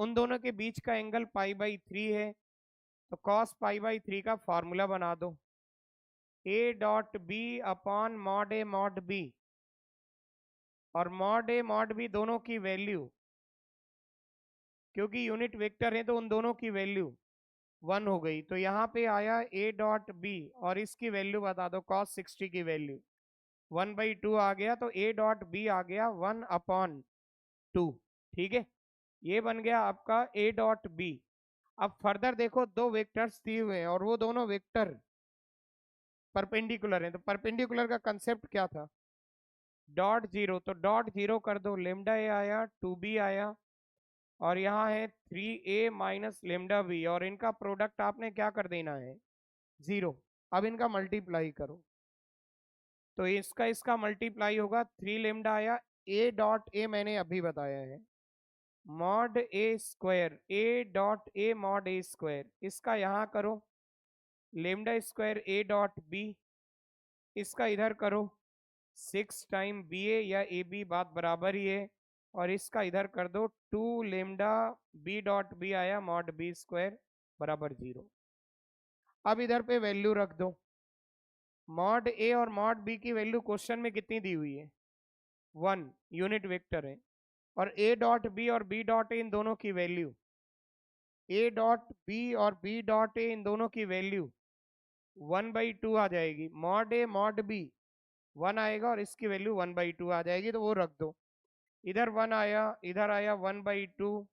उन दोनों के बीच का एंगल π/3 है, तो cos π/3 का फॉर्मूला बना दो, a dot B upon mod a mod B, और मॉड a मॉड बी दोनों की वैल्यू, क्योंकि यूनिट वेक्टर है तो उन दोनों की वैल्यू 1 हो गई, तो यहाँ पे आया a डॉट बी और इसकी वैल्यू बता दो, cos 60 की वैल्यू 1/2 आ गया, तो a डॉट बी आ गया 1/2। ठीक है, ये बन गया आपका a डॉट बी। अब फर्दर देखो, दो वेक्टर्स दिए हुए हैं और वो दोनों वेक्टर परपेंडिकुलर हैं, तो परपेंडिकुलर का कंसेप्ट क्या था, डॉट जीरो, तो डॉट जीरो कर दो, लेमडा ए आया, 2b आया, और यहाँ है 3a माइनस लेमडा बी, और इनका प्रोडक्ट आपने क्या कर देना है, 0। अब इनका मल्टीप्लाई करो, तो इसका इसका मल्टीप्लाई होगा, 3 लेमडा आया, a डॉट ए मैंने अभी बताया है, mod A square, a dot A mod A square, इसका यहाँ करो lambda square a dot B, इसका इधर करो 6 टाइम बी ए या ए बी, बात बराबर ही है, और इसका इधर कर दो 2 लेमडा बी डॉट बी आया मॉड बी स्क्वायर बराबर 0। अब इधर पे वैल्यू रख दो, मॉड ए और मॉड बी की वैल्यू क्वेश्चन में कितनी दी हुई है, 1, यूनिट वेक्टर है, और a डॉट बी और b डॉट ए इन दोनों की वैल्यू, a डॉट बी और b डॉट ए इन दोनों की वैल्यू 1/2 आ जाएगी, मॉड ए मॉड बी 1 आएगा और इसकी वैल्यू 1/2 आ जाएगी, तो वो रख दो, इधर 1 आया, इधर आया 1/2,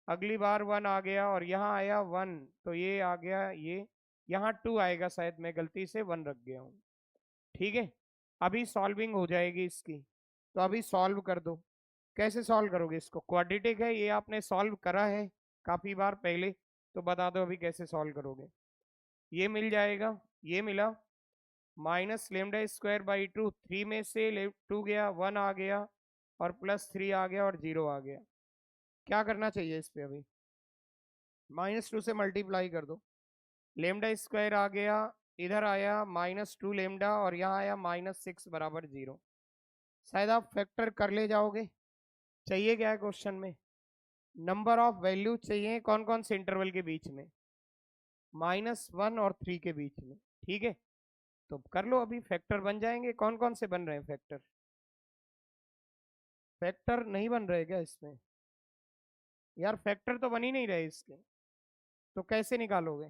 अगली बार 1 आ गया और यहाँ आया 1, तो ये आ गया, ये यहाँ 2 आएगा, शायद मैं गलती से 1 रख गया हूँ। ठीक है, अभी सॉल्विंग हो जाएगी इसकी, तो अभी सॉल्व कर दो। कैसे सॉल्व करोगे इसको, क्वाड्रेटिक है, ये आपने सॉल्व करा है काफी बार पहले, तो बता दो अभी कैसे सॉल्व करोगे। ये मिल जाएगा, ये मिला, माइनस लेमडा स्क्वायर बाई 2, 3 में से 2 गया, 1 आ गया, और प्लस 3 आ गया, और 0 आ गया। क्या करना चाहिए इस पे, अभी -2 से मल्टीप्लाई कर दो, लेमडा स्क्वायर आ गया, इधर आया -2 लेमडा, और यहाँ आया -6 बराबर 0। शायद आप फैक्टर कर ले जाओगे। चाहिए क्या है क्वेश्चन में, नंबर ऑफ वैल्यू चाहिए, कौन कौन से इंटरवल के बीच में, -1 और 3 के बीच में। ठीक है, तो कर लो, अभी फैक्टर बन जाएंगे। कौन कौन से बन रहे हैं फैक्टर, फैक्टर नहीं बन रहे क्या इसमें, यार फैक्टर तो बन ही नहीं रहे इसके, तो कैसे निकालोगे,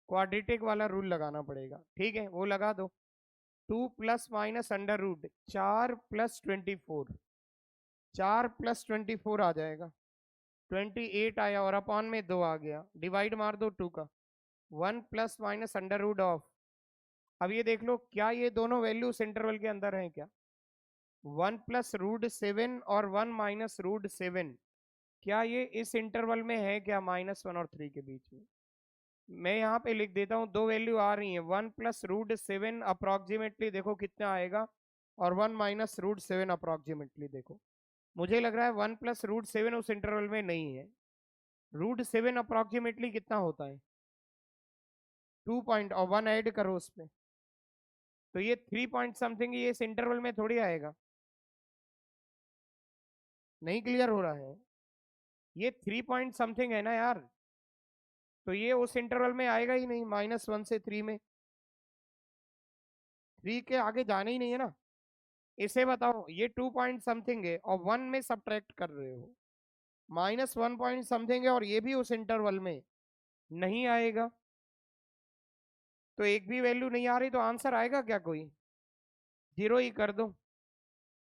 क्वाड्रेटिक वाला रूल लगाना पड़ेगा। ठीक है, वो लगा दो, 2 plus minus under root 4 plus 24, 4 plus 24 आ जाएगा, 28 आया, और अपॉन में 2 आ गया, डिवाइड मार दो 2 का, 1 plus minus under root of. अब ये देख लो, क्या ये दोनों वैल्यूज इंटरवल के अंदर हैं क्या, 1 प्लस रूट 7 और 1 माइनस रूट 7, क्या ये इस इंटरवल में है क्या, -1 और 3 के बीच में। मैं यहाँ पे लिख देता हूँ, दो वैल्यू आ रही है, 1 प्लस रूट 7 अप्रोक्सीमेटली देखो कितना आएगा, और 1 माइनस रूट 7 अप्रोक्सीमेटली देखो, मुझे लग रहा है 1 प्लस रूट 7 उस इंटरवल में नहीं है। रूट 7 अप्रोक्सीमेटली कितना होता है, 2 पॉइंट, और 1 ऐड करो उसमें, तो ये 3 पॉइंट समथिंग, ये इस इंटरवल में थोड़ी आएगा। नहीं क्लियर हो रहा है, ये 3 पॉइंट समथिंग है ना यार, तो ये उस इंटरवल में आएगा ही नहीं, -1 से 3 में, 3 के आगे जाना ही नहीं है ना। इसे बताओ, ये 2 पॉइंट समथिंग है और 1 में सब्ट्रैक्ट कर रहे हो, -1 पॉइंट समथिंग है, और ये भी उस इंटरवल में नहीं आएगा, तो एक भी वैल्यू नहीं आ रही, तो आंसर आएगा क्या कोई, 0 ही कर दो।